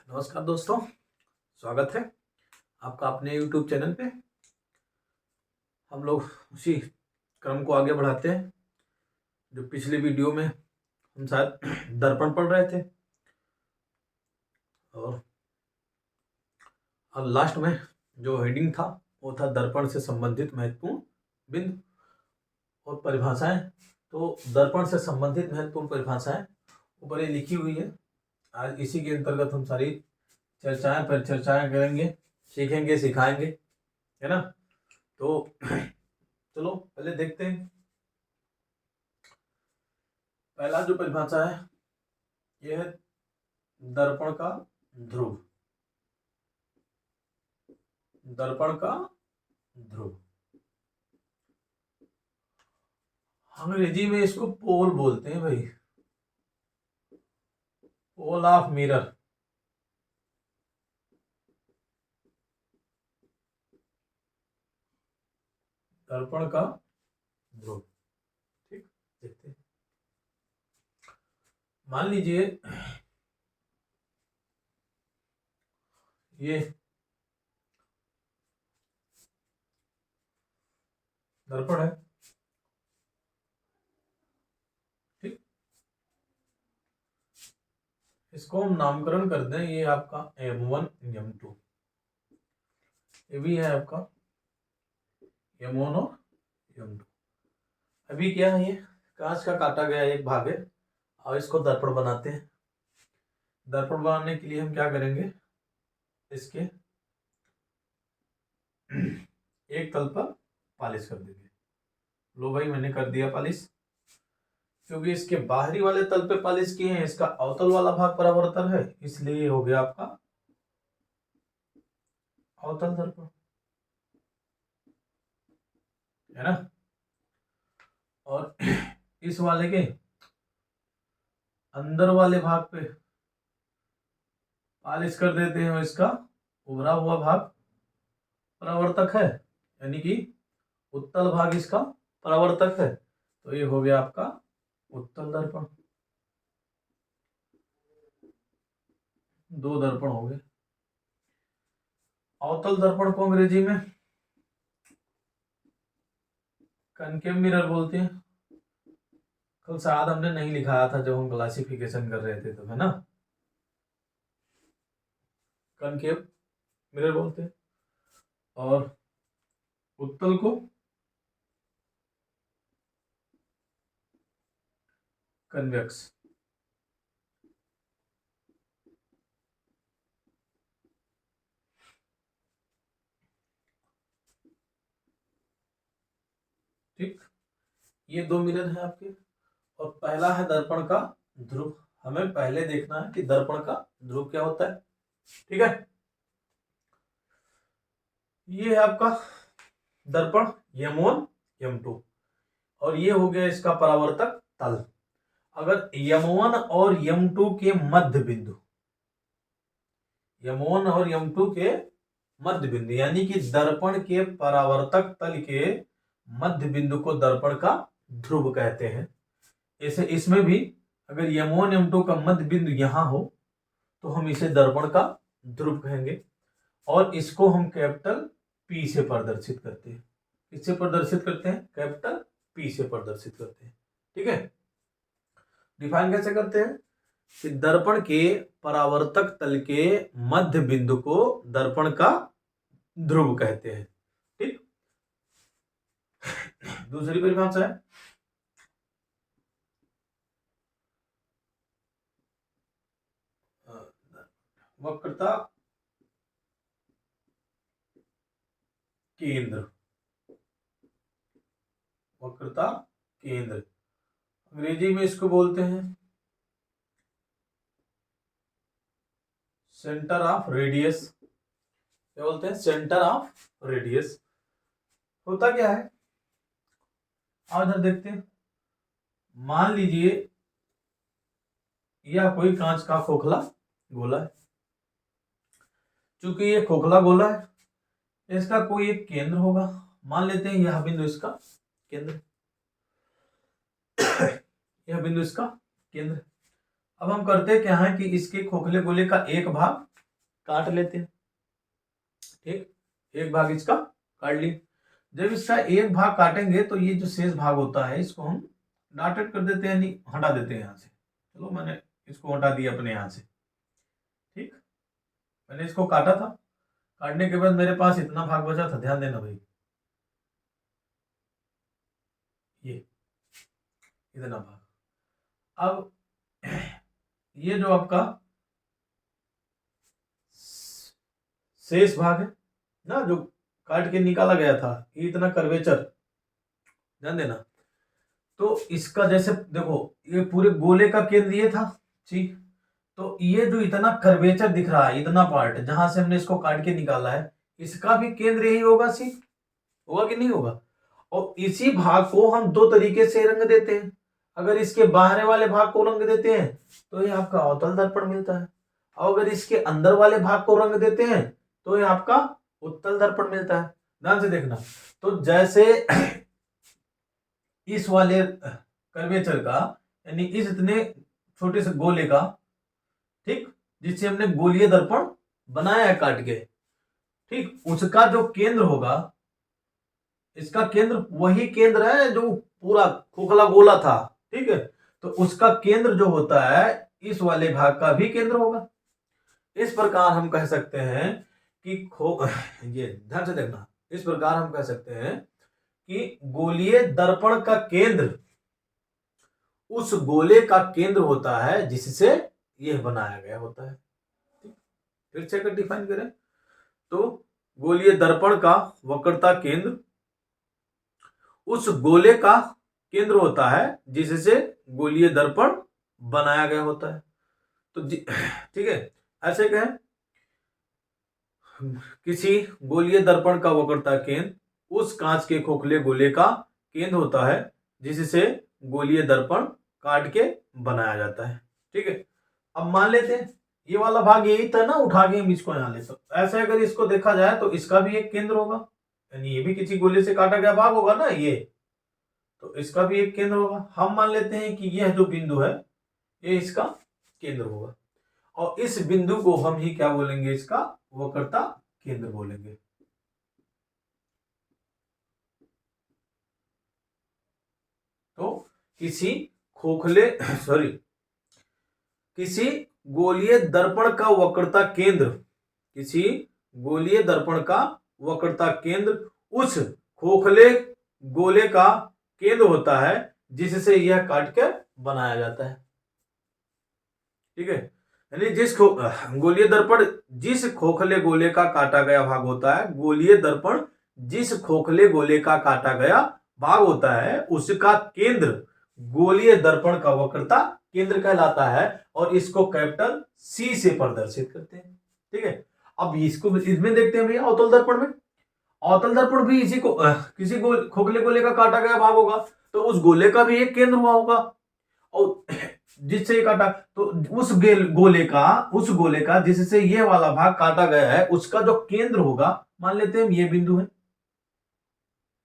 नमस्कार दोस्तों, स्वागत है आपका अपने YouTube चैनल पे। हम लोग उसी क्रम को आगे बढ़ाते हैं जो पिछले वीडियो में हम शायद दर्पण पढ़ रहे थे, और अब लास्ट में जो हेडिंग था वो था दर्पण से संबंधित महत्वपूर्ण बिंदु और परिभाषाएं। तो दर्पण से संबंधित महत्वपूर्ण परिभाषाएं ऊपर ये लिखी हुई है। आज इसी के अंतर्गत हम सारी चर्चाएं करेंगे, सीखेंगे, सिखाएंगे, है ना। तो चलो पहले देखते हैं। पहला जो परिभाषा है यह है दर्पण का ध्रुव। दर्पण का ध्रुव अंग्रेजी में इसको पोल बोलते हैं भाई, पोल ऑफ मिरर। दर्पण का ध्रुव, ठीक। देखते हैं, मान लीजिए ये दर्पण है, ठीक। इसको हम नामकरण कर दें, ये आपका M1 M2, ये भी है आपका M1 और M2। अभी क्या है, ये कांच का काटा गया एक भाग है और इसको दर्पण बनाते हैं। दर्पण बनाने के लिए हम क्या करेंगे, इसके एक तल पर पॉलिश कर देंगे। लो भाई, मैंने कर दिया पॉलिश। क्योंकि इसके बाहरी वाले तल पे पॉलिश किए हैं, इसका अवतल वाला भाग परावर्तन है, इसलिए हो गया आपका अवतल दर्पण, है ना। और इस वाले के अंदर वाले भाग पे पॉलिश कर देते हैं, इसका उभरा हुआ भाग परावर्तक है, यानी कि उत्तल भाग इसका परावर्तक है। तो ये हो गया आपका उत्तल दर्पण। दो दर्पण हो गए। अवतल दर्पण को अंग्रेजी में कनकेव मिरर बोलते हैं। कल शायद हमने नहीं लिखाया था जब हम क्लासिफिकेशन कर रहे थे, तो है ना, कनकेव मिरर बोलते हैं। और उत्तल को कन्वेक्स। ठीक, ये दो मिरर हैं आपके। और पहला है दर्पण का ध्रुव। हमें पहले देखना है कि दर्पण का ध्रुव क्या होता है, ठीक है। ये है आपका दर्पण M1 M2, और ये हो गया इसका परावर्तक तल। अगर M1 और M2 के मध्य बिंदु, M1 और M2 के मध्य बिंदु यानी कि दर्पण के परावर्तक तल के मध्य बिंदु को दर्पण का ध्रुव कहते हैं। ऐसे इसमें भी अगर M1 M2 का मध्य बिंदु यहां हो तो हम इसे दर्पण का ध्रुव कहेंगे, और इसको हम कैपिटल P से प्रदर्शित करते हैं। किससे प्रदर्शित करते हैं? कैपिटल P से प्रदर्शित करते हैं, ठीक है। डिफाइन कैसे करते हैं कि दर्पण के परावर्तक तल के मध्य बिंदु को दर्पण का ध्रुव कहते हैं, ठीक। दूसरी परिभाषा है वक्रता केंद्र। वक्रता केंद्र अंग्रेजी में इसको बोलते हैं सेंटर ऑफ रेडियस। क्या बोलते हैं? Centre of radius. होता क्या है, आओ इधर देखते हैं। मान लीजिए यह कोई कांच का खोखला गोला है। चूंकि ये खोखला गोला है, इसका कोई एक केंद्र होगा। मान लेते हैं यह बिंदु इसका केंद्र, यह बिंदु इसका केंद्र। अब हम करते क्या है कि इसके खोखले गोले का एक भाग काट लेते हैं। ठीक, एक भाग इसका काट ली। जब इसका एक भाग काटेंगे तो ये जो शेष भाग होता है इसको हम डॉटेड कर देते हैं, नहीं हटा देते हैं यहाँ से। चलो मैंने इसको हटा दिया अपने यहाँ से। ठीक, मैंने इसको काटा था, काटने के बाद मेरे पास इतना भाग बचा था, ध्यान देना भाई, ये इतना भाग। अब ये जो आपका शेष भाग है ना, जो काट के निकाला गया था, ये इतना कर्वेचर, ध्यान देना। तो इसका जैसे देखो, ये पूरे गोले का केंद्र ये था, ठीक। तो ये जो इतना कर्वेचर दिख रहा है, इतना पार्ट जहां से हमने इसको काट के निकाला है, इसका भी केंद्र यही होगा, सी होगा कि नहीं होगा। और इसी भाग को हम दो तरीके से रंग देते हैं। अगर इसके बाहर वाले भाग को रंग देते हैं तो ये आपका अवतल दर्पण मिलता है, और अगर इसके अंदर वाले भाग को रंग देते हैं तो ये आपका उत्तल दर्पण मिलता है। ध्यान से देखना, तो जैसे इस वाले कर्वेचर का, यानी इस इतने छोटे से गोले का, ठीक, जिससे हमने गोलीय दर्पण बनाया है काट के, ठीक, उसका जो केंद्र होगा, इसका केंद्र वही केंद्र है जो पूरा खोखला गोला था, ठीक है। तो उसका केंद्र जो होता है इस वाले भाग का भी केंद्र होगा। इस प्रकार हम कह सकते हैं कि ये ध्यान से देखना, इस प्रकार हम कह सकते हैं कि गोलीय दर्पण का केंद्र उस गोले का केंद्र होता है जिससे यह बनाया गया होता है। फिर से अगर डिफाइन करें तो गोलीय दर्पण का वक्रता केंद्र उस गोले का केंद्र होता है जिससे गोलीय दर्पण बनाया गया होता है। तो ठीक है, ऐसे कहें, किसी गोलीय दर्पण का वक्रता केंद्र उस कांच के खोखले गोले का केंद्र होता है जिससे गोलीय दर्पण काट के बनाया जाता है। ठीक है, अब मान लेते हैं ये वाला भाग यही था ना, उठा के हम इसको यहां लेते, ऐसे अगर इसको देखा जाए तो इसका भी एक केंद्र होगा, यानी ये भी किसी गोले से काटा गया भाग होगा ना ये, तो इसका भी एक केंद्र होगा। हम मान लेते हैं कि यह जो बिंदु है ये इसका केंद्र होगा, और इस बिंदु को हम ही क्या बोलेंगे, इसका वक्रता केंद्र बोलेंगे। तो किसी खोखले किसी गोलीय दर्पण का वक्रता केंद्र, किसी गोलीय दर्पण का वक्रता केंद्र उस खोखले गोले का केंद्र होता है जिससे यह काट कर बनाया जाता है। ठीक है, यानी गोलीय दर्पण जिस खोखले गोले का काटा गया भाग होता है, गोलीय दर्पण जिस खोखले गोले का काटा गया भाग होता है उसका केंद्र गोलीय दर्पण का वक्रता केंद्र कहलाता है, और इसको कैपिटल सी से प्रदर्शित करते हैं। ठीक है, अब इसको इसमें देखते हैं भैया, अवतल दर्पण में, अवतल दर्पण भी इसी को किसी खोखले गोले का काटा गया भाग होगा, तो उस गोले का भी एक केंद्र हुआ होगा, और जिससे ये काटा, तो उस गोले का जिससे ये वाला भाग काटा गया है उसका जो केंद्र होगा, मान लेते हैं ये बिंदु है,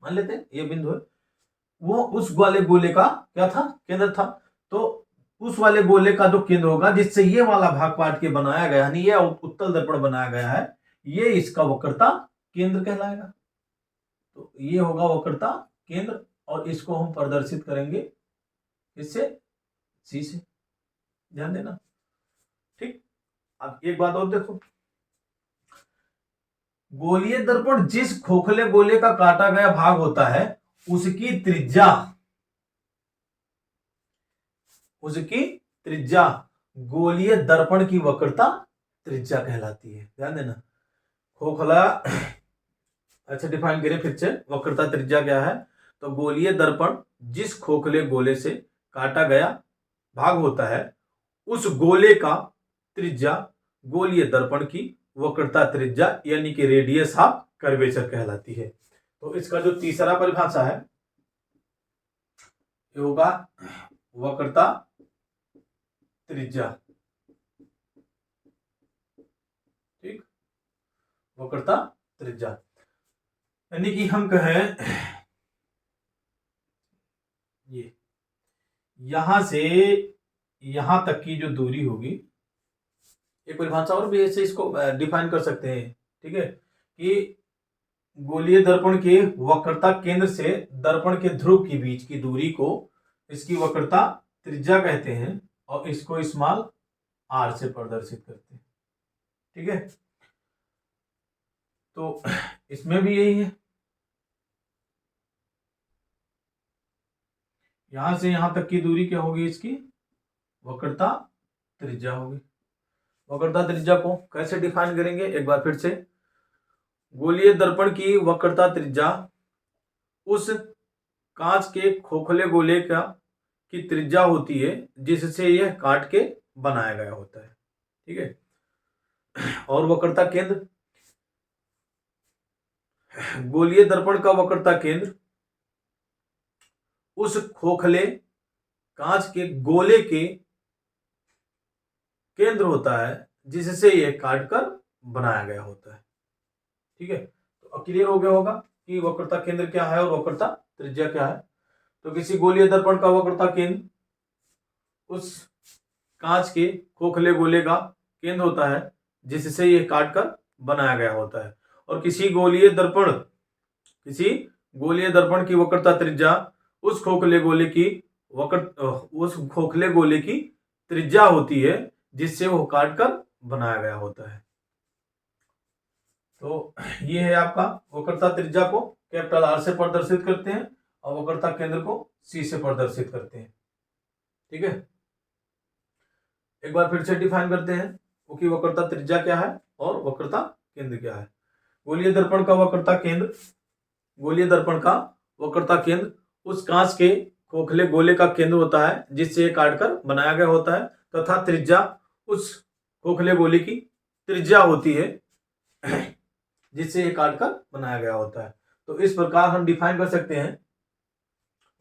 मान लेते हैं ये बिंदु है, वो उस वाले गोले का क्या था, केंद्र था। तो उस वाले गोले का जो केंद्र होगा जिससे ये वाला भाग काट के बनाया गया, यानी ये उत्तल दर्पण बनाया गया है, ये इसका वक्रता केंद्र कहलाएगा। तो ये होगा वक्रता केंद्र, और इसको हम प्रदर्शित करेंगे इससे सी से, ध्यान देना। ठीक, अब एक बात और देखो, गोलीय दर्पण जिस खोखले गोले का काटा गया भाग होता है उसकी त्रिज्या गोलीय दर्पण की वक्रता त्रिज्या कहलाती है। ध्यान देना, खोखला, अच्छा डिफाइन करें फिर से, वक्रता त्रिज्या क्या है, तो गोलीय दर्पण जिस खोखले गोले से काटा गया भाग होता है उस गोले का त्रिज्या गोलीय दर्पण की वक्रता त्रिज्या यानी कि रेडियस ऑफ कर्वेचर कहलाती है। तो इसका जो तीसरा परिभाषा है ये होगा वक्रता त्रिज्या। ठीक, वक्रता त्रिज्या, यानी कि हम कहें ये यहां से यहां तक की जो दूरी होगी, एक परिभाषा और भी ऐसे इसको डिफाइन कर सकते हैं, ठीक है, कि गोलीय दर्पण के वक्रता केंद्र से दर्पण के ध्रुव के बीच की दूरी को इसकी वक्रता त्रिज्या कहते हैं और इसको स्मॉल आर से प्रदर्शित करते हैं, ठीक है। तो इसमें भी यही है, यहां से यहां तक की दूरी क्या होगी, इसकी वक्रता त्रिज्या होगी। वक्रता त्रिज्या को कैसे डिफाइन करेंगे, एक बार फिर से, गोलीय दर्पण की वक्रता त्रिज्या उस कांच के खोखले गोले का की त्रिज्या होती है जिससे यह काट के बनाया गया होता है, ठीक है। और वक्रता केंद्र, गोलीय दर्पण का वक्रता केंद्र उस खोखले कांच के गोले के केंद्र होता है जिससे यह काटकर बनाया गया होता है, ठीक है। तो क्लियर हो गया होगा कि वक्रता केंद्र क्या है और वक्रता त्रिज्या क्या है। तो किसी गोलीय दर्पण का वक्रता केंद्र उस कांच के खोखले गोले का केंद्र होता है जिससे यह काटकर बनाया गया होता है, और किसी गोलीय दर्पण की वक्रता त्रिज्या उस खोखले गोले की त्रिज्या होती है जिससे वो काटकर बनाया गया होता है। तो ये है आपका, वक्रता त्रिज्या को कैपिटल आर से प्रदर्शित करते हैं और वक्रता केंद्र को सी से प्रदर्शित करते हैं, ठीक है। एक बार फिर से डिफाइन करते हैं क्योंकि वक्रता त्रिज्या क्या है और वक्रता केंद्र क्या है। गोलीय दर्पण का वक्रता केंद्र उस कांच के खोखले गोले का केंद्र होता है जिससे यह काटकर बनाया गया होता है, तथा त्रिज्या उस खोखले गोले की त्रिज्या होती है जिससे यह काटकर बनाया गया होता है। तो इस प्रकार हम डिफाइन कर सकते हैं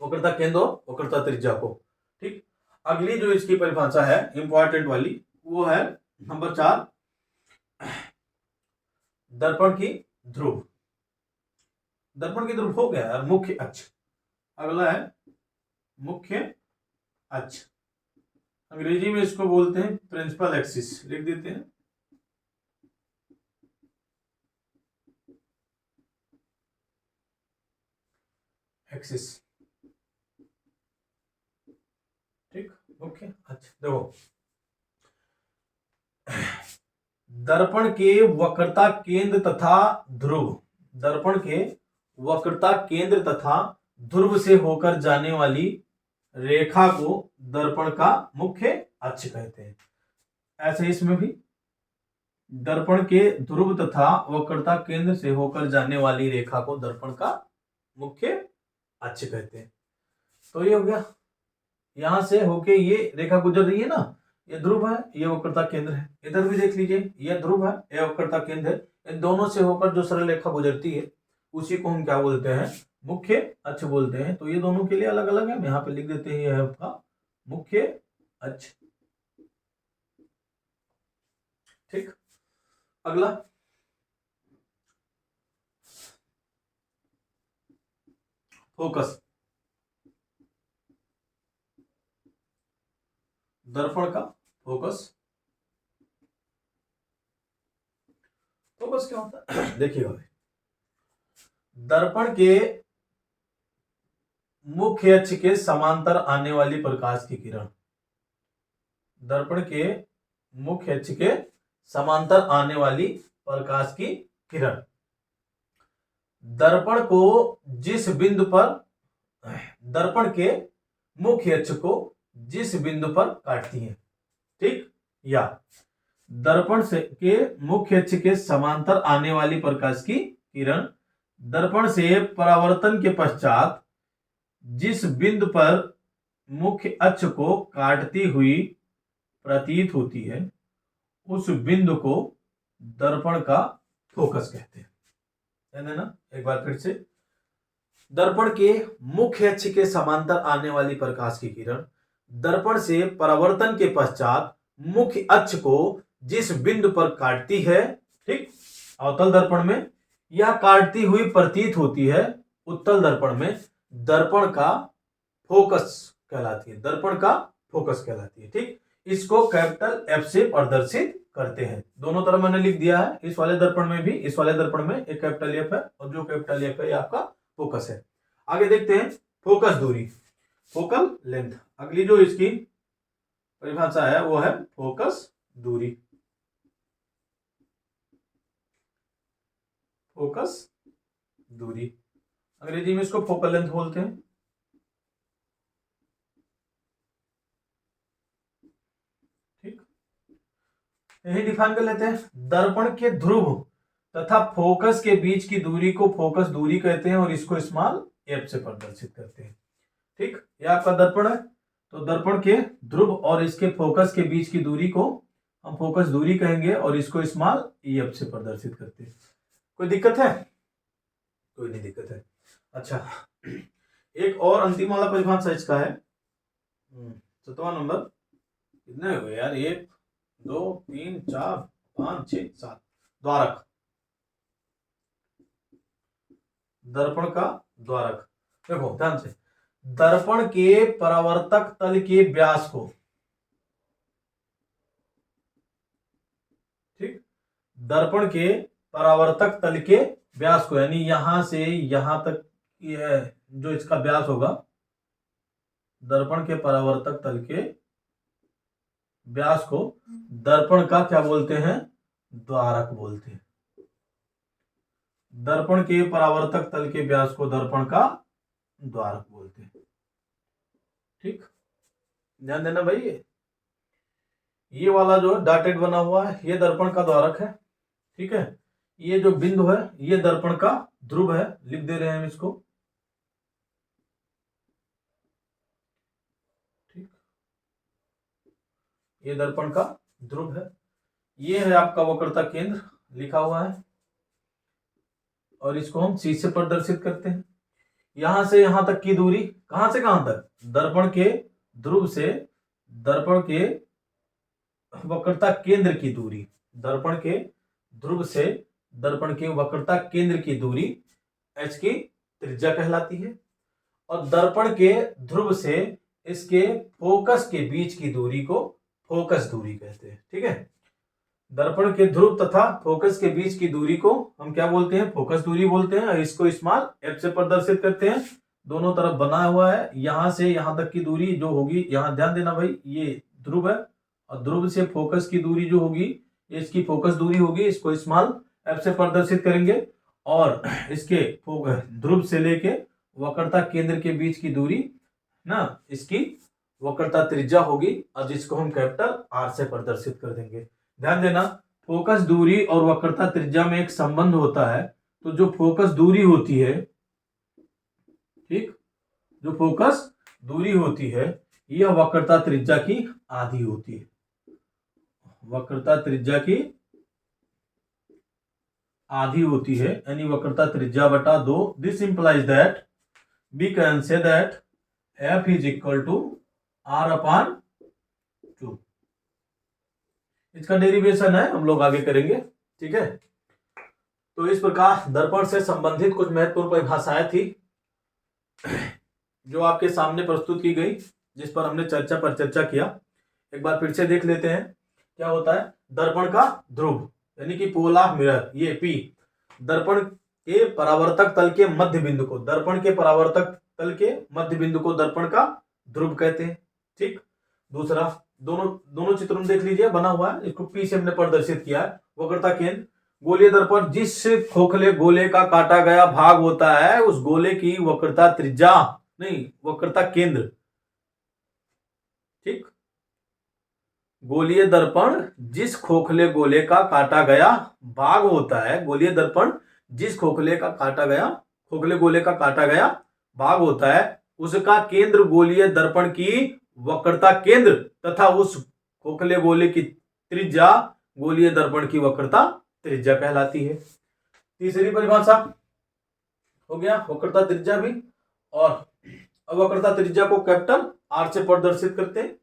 वक्रता केंद्र और वक्रता त्रिज्या को, ठीक। अगली जो इसकी परिभाषा है इंपॉर्टेंट वाली, वो है नंबर 4, दर्पण की ध्रुव। दर्पण की ध्रुव हो गया है मुख्य अक्ष, अगला है मुख्य अक्ष। अंग्रेजी में इसको बोलते हैं प्रिंसिपल एक्सिस, लिख देते हैं एक्सिस, ठीक, मुख्य अक्ष। देखो, दर्पण के वक्रता केंद्र तथा ध्रुव, दर्पण के वक्रता केंद्र तथा ध्रुव से होकर जाने वाली रेखा को दर्पण का मुख्य अक्ष कहते हैं। ऐसे इसमें भी दर्पण के ध्रुव तथा वक्रता केंद्र से होकर जाने वाली रेखा को दर्पण का मुख्य अक्ष कहते हैं। तो ये हो गया, यहां से होके ये रेखा गुजर रही है ना, ये ध्रुव है, ये वक्रता केंद्र है। इधर भी देख लीजिए, ये ध्रुव है, ये वक्रता केंद्र है। इन दोनों से होकर जो सरल रेखा गुजरती है उसी को हम क्या बोलते हैं, मुख्य अक्ष बोलते हैं। तो ये दोनों के लिए अलग अलग है, हम यहाँ पे लिख देते हैं, यह है आपका मुख्य अक्ष, ठीक। अगला फोकस, दर्पण का फोकस। फोकस क्या होता है देखिएगा, दर्पण के मुख्य अक्ष के समांतर आने वाली प्रकाश की किरण, दर्पण के मुख्य अक्ष के समांतर आने वाली प्रकाश की किरण दर्पण को जिस बिंदु पर, दर्पण के मुख्य अक्ष को जिस बिंदु पर काटती है, ठीक, या दर्पण से के मुख्य अक्ष के समांतर आने वाली प्रकाश की किरण दर्पण से परावर्तन के पश्चात जिस बिंदु पर मुख्य अक्ष को काटती हुई प्रतीत होती है उस बिंदु को दर्पण का फोकस कहते हैं। है ना, एक बार फिर से, दर्पण के मुख्य अक्ष के समांतर आने वाली प्रकाश की किरण दर्पण से परावर्तन के पश्चात मुख्य अक्ष को जिस बिंदु पर काटती है, ठीक, अवतल दर्पण में यह काटती हुई प्रतीत होती है, उत्तल दर्पण में दर्पण का फोकस कहलाती है, दर्पण का फोकस कहलाती है, ठीक। इसको कैपिटल एफ से प्रदर्शित करते हैं। दोनों तरफ मैंने लिख दिया है, इस वाले दर्पण में भी, इस वाले दर्पण में एक कैपिटल एफ है और जो कैपिटल एफ है ये आपका फोकस है। आगे देखते हैं फोकस दूरी, फोकल लेंथ। अगली जो इसकी परिभाषा है वो है फोकस दूरी, फोकस दूरी, अंग्रेजी में इसको फोकल लेंथ बोलते हैं। ठीक, यही डिफाइन कर लेते हैं। दर्पण के ध्रुव तथा फोकस के बीच की दूरी को फोकस दूरी कहते हैं और इसको स्मॉल एफ से प्रदर्शित करते हैं। ठीक, ये आपका दर्पण है, तो दर्पण के ध्रुव और इसके फोकस के बीच की दूरी को हम फोकस दूरी कहेंगे और इसको स्मॉल एफ से प्रदर्शित करते हैं। कोई दिक्कत है? कोई नहीं दिक्कत है। अच्छा, एक और अंतिम वाला परिभाषा इसका है, 7वां नंबर। कितने हुए यार? 1 2 3 4 5 6 7। द्वारक, दर्पण का द्वारक। देखो ध्यान से, दर्पण के परावर्तक तल के व्यास को, ठीक, दर्पण के परावर्तक तल के व्यास को, यानी यहां से यहां तक जो इसका व्यास होगा, दर्पण के परावर्तक तल के व्यास को दर्पण का क्या बोलते हैं? द्वारक बोलते हैं। दर्पण के परावर्तक तल के व्यास को दर्पण का द्वारक बोलते हैं। ठीक, ध्यान देना भाई, ये वाला जो डॉटेड बना हुआ है ये दर्पण का द्वारक है। ठीक है, ये जो बिंदु है ये दर्पण का ध्रुव है, लिख दे रहे हैं हम इसको। ठीक, ये दर्पण का ध्रुव है, ये है आपका वक्रता केंद्र लिखा हुआ है और इसको हम सी से प्रदर्शित करते हैं। यहां से यहां तक की दूरी, कहां से कहां तक? दर्पण के ध्रुव से दर्पण के वक्रता केंद्र की दूरी, दर्पण के ध्रुव से दर्पण के वक्रता केंद्र की दूरी h की त्रिज्या कहलाती है और दर्पण के ध्रुव से इसके फोकस के बीच की दूरी को फोकस दूरी कहते हैं। ठीक है, दर्पण के ध्रुव तथा फोकस के बीच की दूरी को हम क्या बोलते हैं? फोकस दूरी बोलते हैं और इसको स्मॉल एफ से प्रदर्शित करते हैं। दोनों तरफ बना हुआ है, यहां से यहां तक की दूरी जो होगी, यहां ध्यान देना भाई, ये ध्रुव है और ध्रुव से फोकस की दूरी जो होगी इसकी फोकस दूरी होगी, इसको स्मॉल एफ से प्रदर्शित करेंगे और इसके ध्रुव से लेके वक्रता केंद्र के बीच की दूरी ना, इसकी वक्रता त्रिज्या होगी और जिसको हम कैपिटल आर से प्रदर्शित कर देंगे। ध्यान देना, फोकस दूरी और वक्रता त्रिज्या में एक संबंध होता है, तो जो फोकस दूरी होती है, ठीक, जो फोकस दूरी होती है यह वक्रता त्रिज्या की आधी होती है, वक्रता त्रिज्या की आधी होती है, यानी वक्रता त्रिज्या बटा 2। This implies that we can say that F is equal to R upon 2। इसका डेरिवेशन है, हम लोग आगे करेंगे। ठीक है, तो इस प्रकार दर्पण से संबंधित कुछ महत्वपूर्ण परिभाषाएं थी जो आपके सामने प्रस्तुत की गई, जिस पर हमने चर्चा किया। एक बार फिर से देख लेते हैं क्या होता है। दर्पण का ध्रुव यानी कि पोलर मिरर, ये पी, दर्पण के परावर्तक तल के मध्य बिंदु को, दर्पण के परावर्तक तल के मध्य बिंदु को दर्पण का ध्रुव कहते हैं। ठीक, दूसरा, दोनों चित्र में देख लीजिए बना हुआ है, इसको पी से हमने प्रदर्शित किया है। वक्रता केंद्र, गोलीय दर्पण जिस खोखले गोले का काटा गया भाग होता है उस गोले की वक्रता त्रिज्या, नहीं वक्रता केंद्र। ठीक, गोलीय दर्पण जिस खोखले गोले का काटा गया भाग होता है, गोलीय दर्पण जिस खोखले गोले का काटा गया भाग होता है उसका केंद्र गोलीय दर्पण की वक्रता केंद्र तथा उस खोखले गोले की त्रिज्या गोलीय दर्पण की वक्रता त्रिज्या कहलाती है। तीसरी परिभाषा हो गया वक्रता त्रिज्या भी, और वक्रता त्रिज्या को कैपिटल आर से प्रदर्शित करते हैं।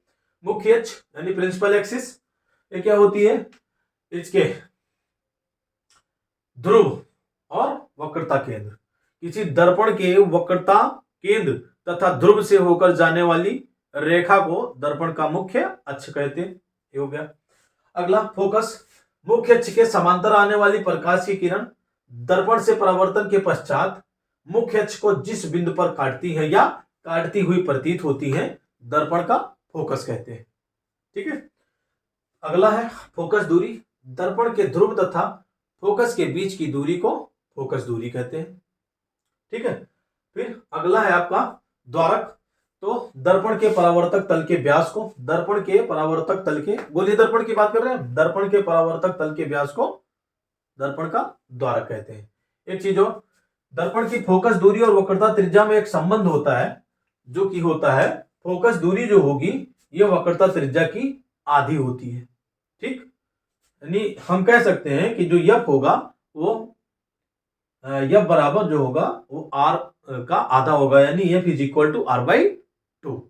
मुख्य अक्ष यानी प्रिंसिपल एक्सिस, ये क्या होती है? इसके ध्रुव और वक्रता केंद्र, किसी दर्पण के वक्रता केंद्र तथा ध्रुव से होकर जाने वाली रेखा को दर्पण का मुख्य अक्ष कहते हैं। ये हो गया। अगला फोकस, मुख्य अक्ष के समांतर आने वाली प्रकाश की किरण दर्पण से परावर्तन के पश्चात मुख्य अक्ष को जिस बिंदु पर काटती है या काटती हुई प्रतीत होती है, दर्पण का फोकस कहते हैं। ठीक है। अगला है फोकस दूरी, दर्पण के ध्रुव तथा फोकस के बीच की दूरी को फोकस दूरी कहते हैं। ठीक है। फिर अगला है आपका द्वारक, तो दर्पण के परावर्तक तल के व्यास को, दर्पण के परावर्तक तल के, गोलीय दर्पण की बात कर रहे हैं, दर्पण के परावर्तक तल के व्यास को दर्पण का द्वारक कहते हैं। एक चीज और, दर्पण की फोकस दूरी और वक्रता त्रिज्या में एक संबंध होता है, जो कि होता है फोकस दूरी जो होगी यह वक्रता त्रिज्या की आधी होती है। ठीक, यानी हम कह सकते हैं कि जो यफ होगा वो यफ बराबर जो होगा वो आर का आधा होगा, यानी F is equal to r/2।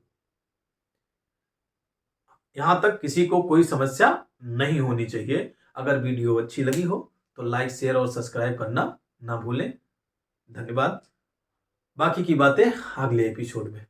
यहां तक किसी को कोई समस्या नहीं होनी चाहिए। अगर वीडियो अच्छी लगी हो तो लाइक, शेयर और सब्सक्राइब करना ना भूलें। धन्यवाद। बाकी की बातें अगले एपिसोड में।